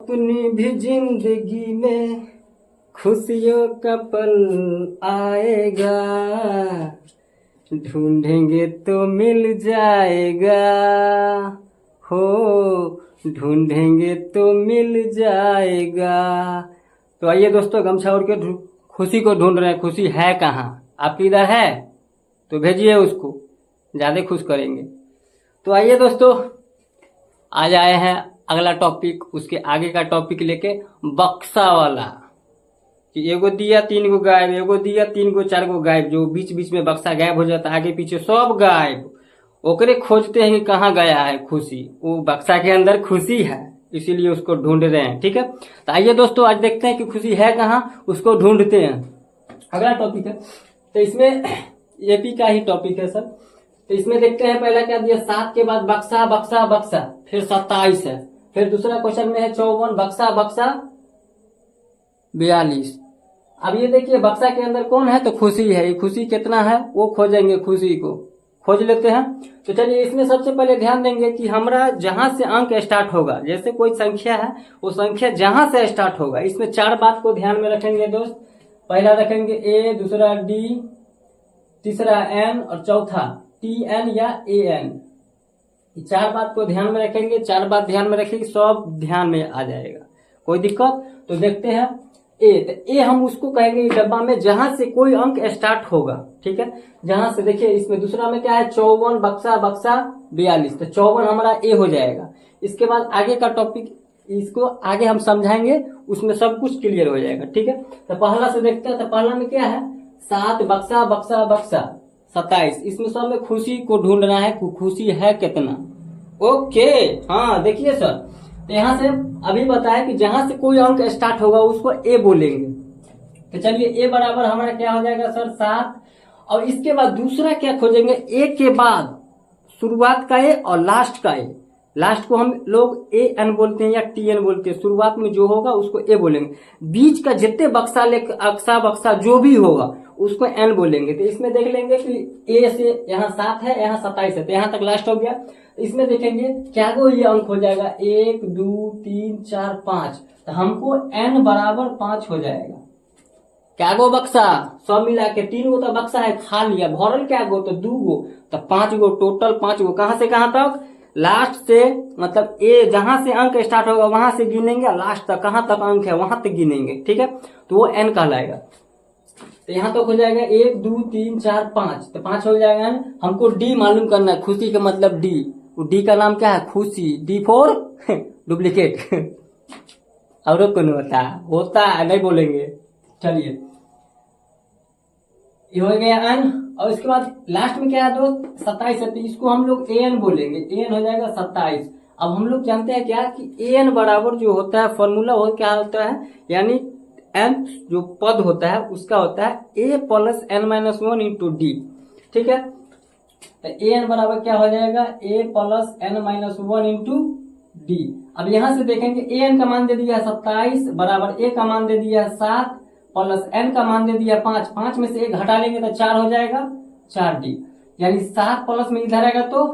अपनी भी जिंदगी में खुशियों का पल आएगा, ढूंढेंगे तो मिल जाएगा, हो ढूंढेंगे तो मिल जाएगा। तो आइए दोस्तों, गमछा ओढ़ के खुशी को ढूंढ रहे हैं। खुशी है कहाँ? आपकी इधर है तो भेजिए उसको, ज़्यादा खुश करेंगे। तो आइए दोस्तों, आज आए हैं अगला टॉपिक, उसके आगे का टॉपिक लेके, बक्सा वाला। कि एगो दिया तीन गो गायब, एगो दिया तीन गो चार गो गायब, जो बीच बीच में बक्सा गायब हो जाता है, आगे पीछे सब गायब। ओकरे खोजते हैं कि कहाँ गया है खुशी। वो बक्सा के अंदर खुशी है, इसीलिए उसको ढूंढ रहे हैं। ठीक है, तो आइए दोस्तों, आज देखते हैं कि खुशी है कहाँ, उसको ढूंढते हैं। अगला टॉपिक है, तो इसमें एपी का ही टॉपिक है सर। तो इसमें देखते हैं, पहला क्या दिया, 7 के बाद बक्सा बक्सा बक्सा, फिर 27 है। फिर दूसरा क्वेश्चन में है 54, बक्सा बक्सा 42। अब ये देखिए, बक्सा के अंदर कौन है, तो खुशी है। ये खुशी कितना है वो खोजेंगे, खुशी को खोज लेते हैं। तो चलिए, इसमें सबसे पहले ध्यान देंगे कि हमारा जहां से अंक स्टार्ट होगा, जैसे कोई संख्या है, वो संख्या जहां से स्टार्ट होगा, इसमें 4 बात को ध्यान में रखेंगे दोस्त। पहला रखेंगे ए, दूसरा डी, तीसरा एन और चौथा टी एन या ए एन। 4 बात को ध्यान में रखेंगे। 4 बात ध्यान में रखेंगे, सब ध्यान में आ जाएगा, कोई दिक्कत। तो देखते हैं ए, तो ए हम उसको कहेंगे डब्बा में जहां से कोई अंक स्टार्ट होगा। ठीक है, जहां से, देखिए इसमें दूसरा में क्या है, 54 बक्सा बक्सा 42, तो 54 हमारा ए हो जाएगा। इसके बाद आगे का टॉपिक, इसको आगे हम समझाएंगे, उसमें सब कुछ क्लियर हो जाएगा। ठीक है, तो पहला से देखते हैं। तो पहला में क्या है, 7 बक्सा बक्सा बक्सा 27। इसमें सब में खुशी को ढूंढना है, खुशी है कितना। ओके, हाँ देखिए सर, तो यहां से अभी बताया कि जहां से कोई अंक स्टार्ट होगा उसको ए बोलेंगे। तो चलिए, ए बराबर हमारा क्या हो जाएगा सर, 7। और इसके बाद दूसरा क्या खोजेंगे, ए के बाद शुरुआत का ए और लास्ट का ए। लास्ट को हम लोग ए एन बोलते हैं या टी एन बोलते हैं। शुरुआत में जो होगा उसको ए बोलेंगे, बीच का जितने बक्सा ले अक्सा बक्सा जो भी होगा उसको एन बोलेंगे। तो इसमें देख लेंगे कि ए से यहाँ 7 है, यहाँ 27 है, तो यहाँ तक लास्ट हो गया। इसमें देखेंगे क्या को ये अंक हो जाएगा, 1 2 3 4 5, तो हमको n बराबर 5 हो जाएगा। क्या गो बक्सा, सब मिला के 3 गो तो बक्सा है, खा लिया, भरल क्या गो, तो 2 गो, तो 5 गो टोटल। 5 गो कहां से कहां तक, लास्ट से, मतलब ए जहां से अंक स्टार्ट होगा वहां से गिनेंगे, लास्ट तक कहां तक अंक है वहां तक गिनेंगे। ठीक है, तो वो n कहलाएगा। तो यहाँ तक हो जाएगा 1 2 3 4 5, तो 5 हो जाएगा n। हमको डी मालूम करना है, खुशी का मतलब डी। डी का नाम क्या है, खुशी। डी फॉर डुप्लीकेट और कौन होता है नहीं बोलेंगे। चलिए, ये हो गया एन। और इसके बाद लास्ट में क्या है दोस्त, 27 है, तो इसको हम लोग ए एन बोलेंगे। ए एन हो जाएगा 27। अब हम लोग जानते हैं क्या कि ए एन बराबर जो होता है, फॉर्मूला हो क्या होता है, यानी एन जो पद होता है उसका होता है A plus N minus 1 into D. ठीक है, तो ए एन बराबर क्या हो जाएगा, A plus N minus 1 into D. अब यहां से देखेंगे, ए एन का मान दे दिया 27 बराबर ए का मान दे दिया 7 प्लस एन का मान दे दिया 5। 5 में से 1 घटा लेंगे तो 4 हो जाएगा, 4 डी। यानी 7 प्लस में इधर आएगा तो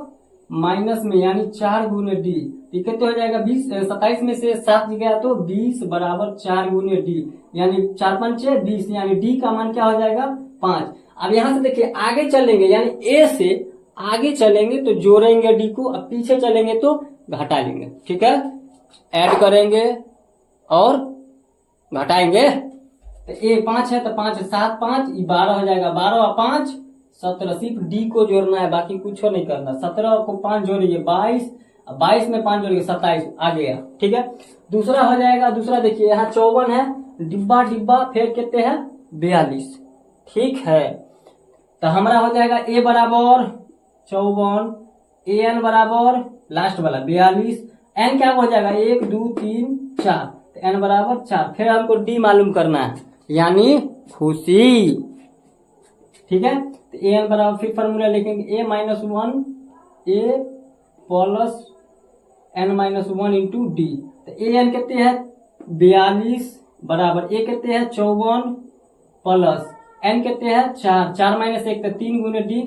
माइनस में, यानी 4 गुने डी। कितने हो जाएगा, 20। 27 में से 7 गया तो 20 बराबर 4 गुने डी, यानी 4 पंचे 20, यानी डी का मान क्या हो जाएगा, 5। अब यहां से देखिए आगे चलेंगे, यानी ए से आगे चलेंगे तो जोड़ेंगे डी को, अब पीछे चलेंगे तो घटा लेंगे। ठीक है, ऐड करेंगे और घटाएंगे। तो ए 5 है, तो 5 7 5 12 हो जाएगा, 12 और 5 17। सिर्फ डी को जोड़ना है, बाकी कुछ नहीं करना। 17 को 5 जोड़िए 22, 22 में 5 जोड़िए 27 आ गया। ठीक है, दूसरा हो जाएगा। दूसरा देखिए, यहाँ 54 है, डिब्बा डिब्बा फिर कितने हैं, 42। ठीक है, तो हमारा हो जाएगा ए बराबर 54, ए एन बराबर लास्ट वाला 42, एन क्या हो जाएगा 1 2 3 4, तो एन बराबर 4। फिर हमको डी मालूम करना है, यानी खुशी। ठीक है, तो ए एन बराबर, फिर फॉर्मूला लिखेंगे A minus 1 A plus N minus 1 into D. तो ए एन कितने हैं 42 बराबर ए कितने हैं 54 प्लस एन कितने हैं 4, 4 माइनस 1 तो 3 गुने डी।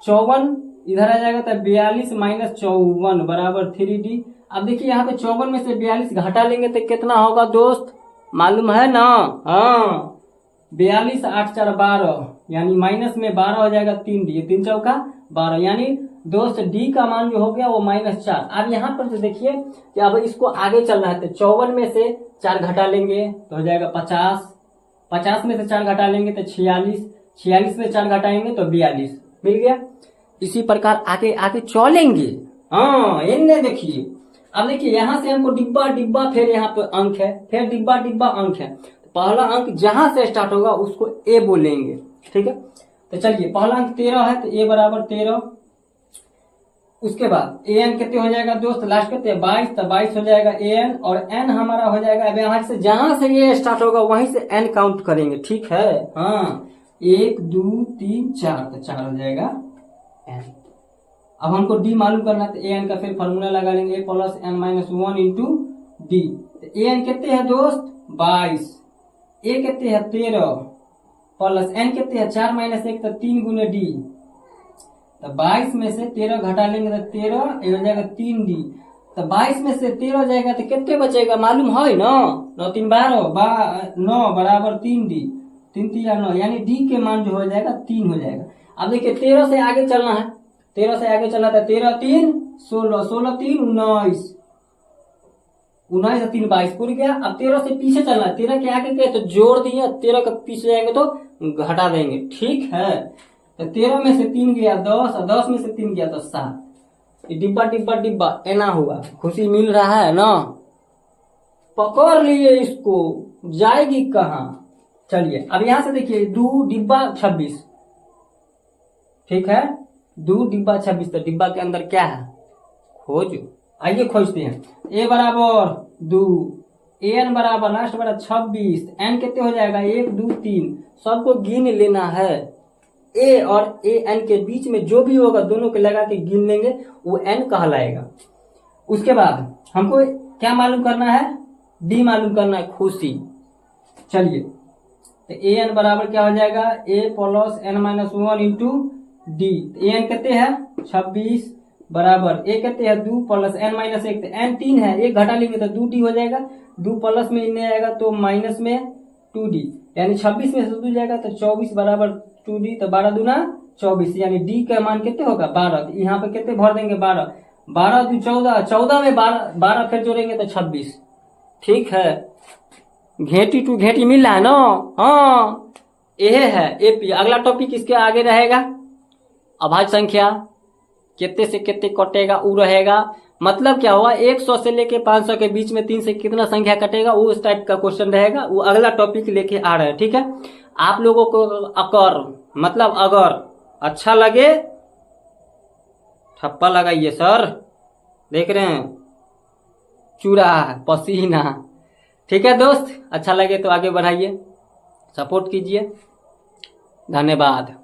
54 इधर आ जाएगा तो 42 माइनस 54 बराबर 3 डी। अब देखिए यहाँ पे 54 में से 42 घटा लेंगे तो कितना होगा दोस्त, मालूम है ना? हाँ, 42 8 4 12, यानी माइनस में 12 हो जाएगा 3D, 3 चौका 12, यानी दोस्त डी का मान जो हो गया वो -4। अब यहाँ पर तो देखिए कि अब इसको आगे चलना है, तो 54 में से 4 घटा लेंगे तो हो जाएगा 50, 50 में से 4 घटा लेंगे तो 46, 46 में 4 घटाएंगे तो 42, मिल गया। इसी प्रकार आगे आगे चलेंगे। हाँ, इन्हें देखिए, अब देखिए यहाँ से हमको डिब्बा डिब्बा, फिर यहाँ पे अंक है, फिर डिब्बा डिब्बा अंक है, तो पहला अंक जहां से स्टार्ट होगा उसको ए बोलेंगे, ठीक है। तो चलिए पहला अंक 13 है तो ए बराबर 13, उसके बाद ए एन कितने हो जाएगा दोस्त, लास्ट कितने 22, तो 22 हो जाएगा ए एन, और एन हमारा हो जाएगा, अब यहाँ से जहां से ये स्टार्ट होगा वहीं से एन काउंट करेंगे, ठीक है। हाँ, 1 2 3 4, तो 4 हो जाएगा एन। अब हमको डी मालूम करना है, तो ए एन का फिर फॉर्मूला लगा लेंगे, A plus N minus 1 into D. तो ए एन कितने है दोस्त 22, ए कितने है 13, प्लस एन कितने है 4 माइनस 1, तो 3 गुने डी। तो 22 में से 13 घटा लेंगे तो 13, ये हो जाएगा 3D। तो 22 में से 13 हो जाएगा तो कितने बचेगा मालूम है ना, 9 3 12, 9 बराबर 3D, 3 3 9, यानी डी के मान जो हो जाएगा 3 हो जाएगा। अब देखिए 13 से आगे चलना है, 13 से आगे चलना था, 13 3 16, 16 3 19, 19 3 22 पूरी गया। अब 13 से पीछे चलना है, 13 के आगे गए तो जोड़ दिए, 13 के पीछे जाएंगे तो घटा देंगे, ठीक है। तो 13 में से 3 गया 10, और 10 में से 3 गया तो 7। डिब्बा डिब्बा डिब्बा एना हुआ, खुशी मिल रहा है ना? पकड़ लिए इसको, जाएगी कहाँ। चलिए अब यहां से देखिए 2 डिब्बा 26, ठीक है, 2 डिब्बा 26, तो डिब्बा के अंदर क्या है खोजो, आइए खोजते हैं। ए बराबर 2, ए एन बराबर लास्ट बराबर 26, एन कितने हो जाएगा 1 2 3, सबको गिन लेना है। ए और ए एन के बीच में जो भी होगा दोनों को लगा के गिन लेंगे, वो एन कहलाएगा। उसके बाद हमको क्या मालूम करना है, डी मालूम करना है, खुशी। चलिए तो ए एन बराबर क्या हो जाएगा, A plus N minus 1 into D. A N कितने है 26 बराबर ए कितने है 2 प्लस एन माइनस 1, तो एन 3 है, एक घटा लेंगे तो 2D हो जाएगा, 2 प्लस में इन्हें आएगा तो माइनस में 2D, यानी 26 में से 2 जाएगा तो 24 बराबर 2D, तो 12 दूना 24, यानी डी का मान कितने होगा 12। यहाँ पे कितने भर देंगे 12, 12 2 14, 14 में 12 फिर जोड़ेंगे तो 26, ठीक है। घेटी टू घेटी मिल रहा है ना? हाँ, यह है एपी। अगला टॉपिक इसके आगे रहेगा, अभाज्य संख्या कितने से कितने कटेगा वो रहेगा, मतलब क्या हुआ 100 से लेके 500 के बीच में 3 से कितना संख्या कटेगा, वो उस टाइप का क्वेश्चन रहेगा, वो अगला टॉपिक लेके आ रहा है, ठीक है। आप लोगों को अकर मतलब अगर अच्छा लगे ठप्पा लगाइए सर, देख रहे हैं चूरा पसीना, ठीक है दोस्त। अच्छा लगे तो आगे बढ़ाइए, सपोर्ट कीजिए, धन्यवाद।